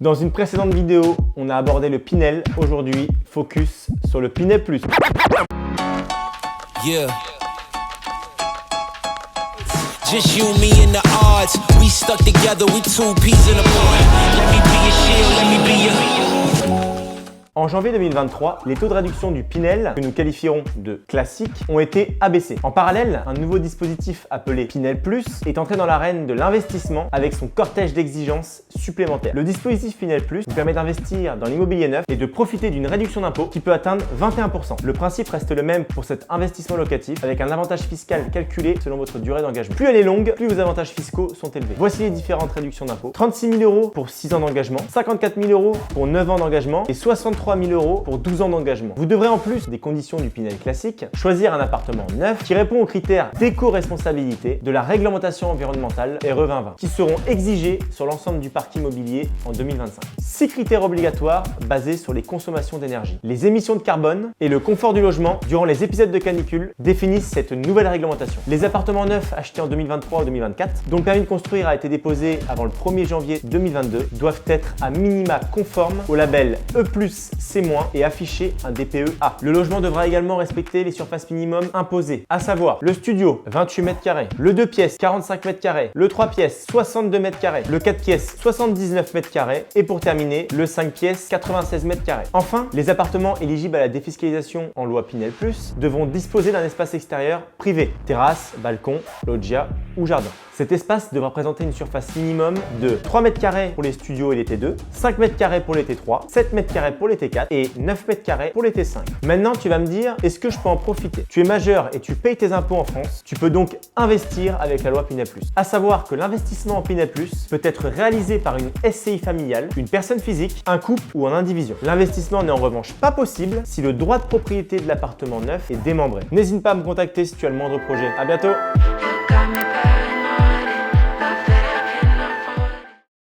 Dans une précédente vidéo, on a abordé le Pinel. Aujourd'hui, focus sur le Pinel Plus. Yeah. Just you, me and the odds. We stuck together, we two peas in a pod. Let me be your shield, let me be your... En janvier 2023, les taux de réduction du Pinel, que nous qualifierons de classique, ont été abaissés. En parallèle, un nouveau dispositif appelé Pinel Plus est entré dans l'arène de l'investissement avec son cortège d'exigences supplémentaires. Le dispositif Pinel Plus vous permet d'investir dans l'immobilier neuf et de profiter d'une réduction d'impôt qui peut atteindre 21%. Le principe reste le même pour cet investissement locatif avec un avantage fiscal calculé selon votre durée d'engagement. Plus elle est longue, plus vos avantages fiscaux sont élevés. Voici les différentes réductions d'impôt. 36 000 € pour 6 ans d'engagement, 54 000 € pour 9 ans d'engagement et 63 000 € pour 12 ans d'engagement. Vous devrez en plus des conditions du Pinel classique choisir un appartement neuf qui répond aux critères d'éco-responsabilité de la réglementation environnementale RE 2020 qui seront exigés sur l'ensemble du parc immobilier en 2025. 6 critères obligatoires basés sur les consommations d'énergie, les émissions de carbone et le confort du logement durant les épisodes de canicule définissent cette nouvelle réglementation. Les appartements neufs achetés en 2023 ou 2024 dont le permis de construire a été déposé avant le 1er janvier 2022 doivent être à minima conformes au label E+, C- et afficher un DPE A. Le logement devra également respecter les surfaces minimum imposées, à savoir le studio 28 m², le 2 pièces 45 m², le 3 pièces 62 m², le 4 pièces 79 m² et pour terminer le 5 pièces 96 m². Enfin, les appartements éligibles à la défiscalisation en loi Pinel Plus devront disposer d'un espace extérieur privé, terrasse, balcon, loggia ou jardin. Cet espace devra présenter une surface minimum de 3 m² pour les studios et les T2, 5 m² pour les T3, 7 m² pour les T4 et 9 m² pour les T5. Maintenant, tu vas me dire, est-ce que je peux en profiter? Tu es majeur et tu payes tes impôts en France, tu peux donc investir avec la loi Pinel Plus. À savoir que l'investissement en Pinel Plus peut être réalisé par une SCI familiale, une personne physique, un couple ou en indivision. L'investissement n'est en revanche pas possible si le droit de propriété de l'appartement neuf est démembré. N'hésite pas à me contacter si tu as le moindre projet. À bientôt!